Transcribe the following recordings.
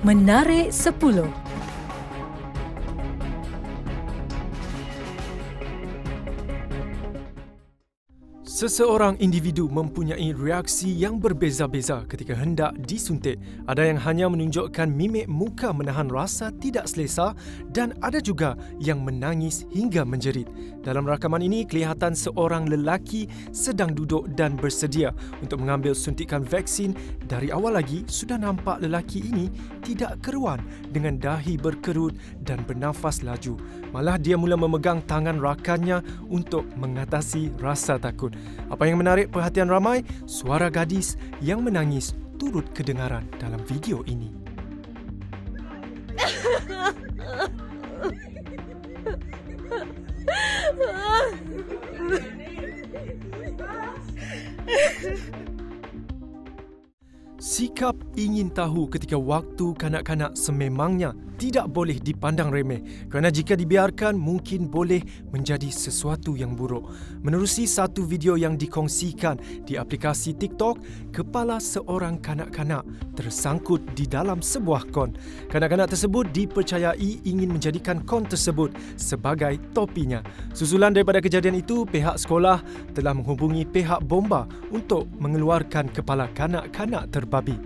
Menarik 10. Seseorang individu mempunyai reaksi yang berbeza-beza ketika hendak disuntik. Ada yang hanya menunjukkan mimik muka menahan rasa tidak selesa dan ada juga yang menangis hingga menjerit. Dalam rakaman ini, kelihatan seorang lelaki sedang duduk dan bersedia untuk mengambil suntikan vaksin. Dari awal lagi, sudah nampak lelaki ini tidak keruan dengan dahi berkerut dan bernafas laju. Malah dia mula memegang tangan rakannya untuk mengatasi rasa takut. Apa yang menarik perhatian ramai, suara gadis yang menangis turut kedengaran dalam video ini. Sikap ingin tahu ketika waktu kanak-kanak sememangnya tidak boleh dipandang remeh kerana jika dibiarkan mungkin boleh menjadi sesuatu yang buruk. Menerusi satu video yang dikongsikan di aplikasi TikTok, kepala seorang kanak-kanak tersangkut di dalam sebuah kon. Kanak-kanak tersebut dipercayai ingin menjadikan kon tersebut sebagai topinya. Susulan daripada kejadian itu, pihak sekolah telah menghubungi pihak bomba untuk mengeluarkan kepala kanak-kanak terbabi.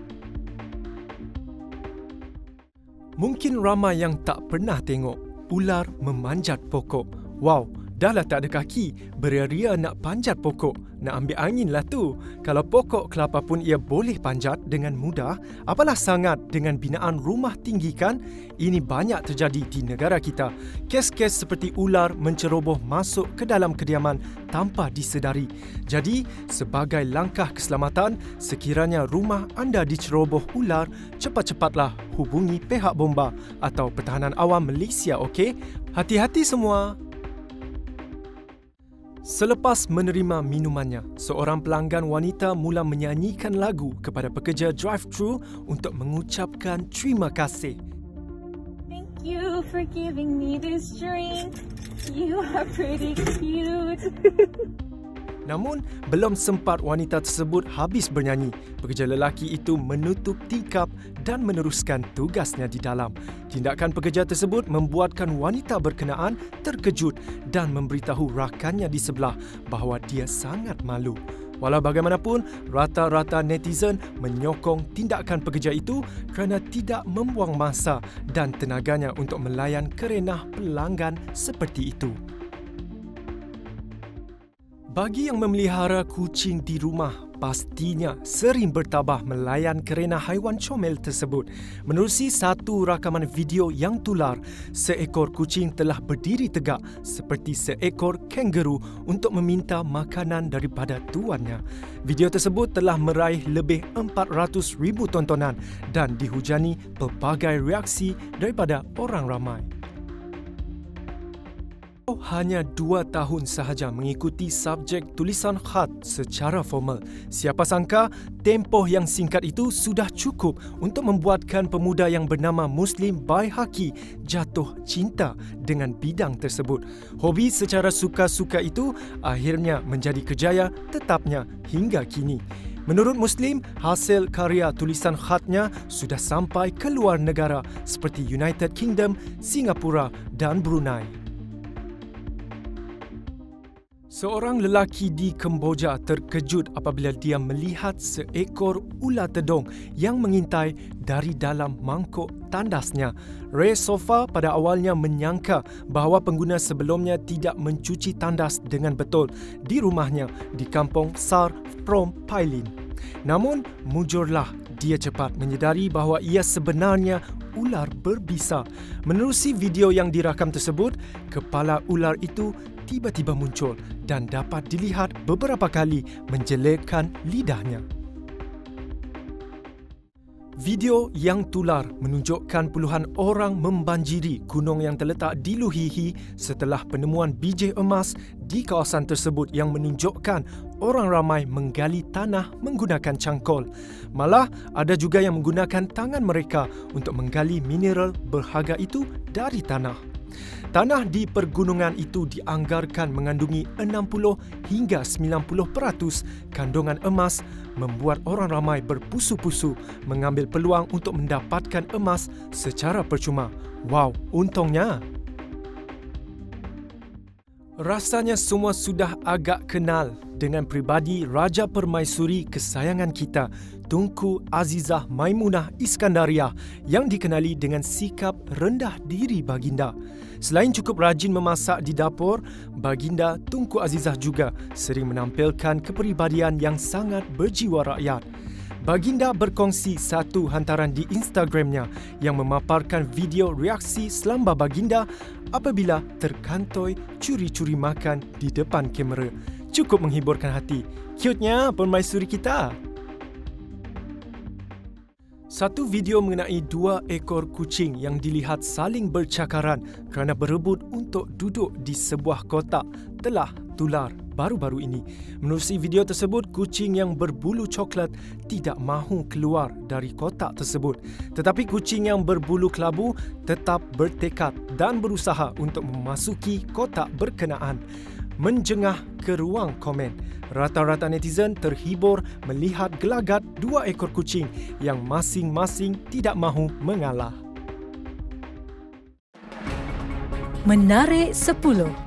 Mungkin ramai yang tak pernah tengok ular memanjat pokok. Wow, dahlah tak ada kaki, beria-ria nak panjat pokok. Nak ambil angin lah tu. Kalau pokok kelapa pun ia boleh panjat dengan mudah, apalah sangat dengan binaan rumah tinggi kan? Ini banyak terjadi di negara kita. Kes-kes seperti ular menceroboh masuk ke dalam kediaman tanpa disedari. Jadi, sebagai langkah keselamatan, sekiranya rumah anda diceroboh ular, cepat-cepatlah hubungi pihak bomba atau Pertahanan Awam Malaysia, okey? Hati-hati semua! Selepas menerima minumannya, seorang pelanggan wanita mula menyanyikan lagu kepada pekerja drive-thru untuk mengucapkan terima kasih. Thank you for giving me this drink. You are pretty cute. Namun, belum sempat wanita tersebut habis bernyanyi, pekerja lelaki itu menutup tingkap dan meneruskan tugasnya di dalam. Tindakan pekerja tersebut membuatkan wanita berkenaan terkejut dan memberitahu rakannya di sebelah bahawa dia sangat malu. Walau bagaimanapun, rata-rata netizen menyokong tindakan pekerja itu kerana tidak membuang masa dan tenaganya untuk melayan kerenah pelanggan seperti itu. Bagi yang memelihara kucing di rumah, pastinya sering bertabah melayan kerana haiwan comel tersebut. Menerusi satu rakaman video yang tular, seekor kucing telah berdiri tegak seperti seekor kangaroo untuk meminta makanan daripada tuannya. Video tersebut telah meraih lebih 400,000 tontonan dan dihujani pelbagai reaksi daripada orang ramai. Hanya 2 tahun sahaja mengikuti subjek tulisan khat secara formal. Siapa sangka tempoh yang singkat itu sudah cukup untuk membuatkan pemuda yang bernama Muslim Baihaqi jatuh cinta dengan bidang tersebut. Hobi secara suka-suka itu akhirnya menjadi kerjaya tetapnya hingga kini. Menurut Muslim, hasil karya tulisan khatnya sudah sampai ke luar negara seperti United Kingdom, Singapura dan Brunei. Seorang lelaki di Kemboja terkejut apabila dia melihat seekor ular tedong yang mengintai dari dalam mangkuk tandasnya. Ray Sofa pada awalnya menyangka bahawa pengguna sebelumnya tidak mencuci tandas dengan betul di rumahnya di kampung Sar Prom Pailin. Namun, mujurlah dia cepat menyedari bahawa ia sebenarnya ular berbisa. Menerusi video yang dirakam tersebut, kepala ular itu tiba-tiba muncul dan dapat dilihat beberapa kali menjelekkan lidahnya. Video yang tular menunjukkan puluhan orang membanjiri gunung yang terletak di Luhihi setelah penemuan biji emas di kawasan tersebut yang menunjukkan orang ramai menggali tanah menggunakan cangkul. Malah ada juga yang menggunakan tangan mereka untuk menggali mineral berharga itu dari tanah. Tanah di pergunungan itu dianggarkan mengandungi 60 hingga 90% kandungan emas membuat orang ramai berpusu-pusu mengambil peluang untuk mendapatkan emas secara percuma. Wow, untungnya! Rasanya semua sudah agak kenal dengan pribadi Raja Permaisuri kesayangan kita, Tunku Azizah Maimunah Iskandariah, yang dikenali dengan sikap rendah diri baginda. Selain cukup rajin memasak di dapur, baginda Tunku Azizah juga sering menampilkan kepribadian yang sangat berjiwa rakyat. Baginda berkongsi satu hantaran di Instagramnya yang memaparkan video reaksi selamba baginda apabila terkantoi curi-curi makan di depan kamera. Cukup menghiburkan hati. Cute-nya permaisuri kita! Satu video mengenai 2 ekor kucing yang dilihat saling bercakaran kerana berebut untuk duduk di sebuah kotak telah tular baru-baru ini. Menerusi video tersebut, kucing yang berbulu coklat tidak mahu keluar dari kotak tersebut. Tetapi kucing yang berbulu kelabu tetap bertekad dan berusaha untuk memasuki kotak berkenaan. Menjengah ke ruang komen, rata-rata netizen terhibur melihat gelagat 2 ekor kucing yang masing-masing tidak mahu mengalah. Menarik 10.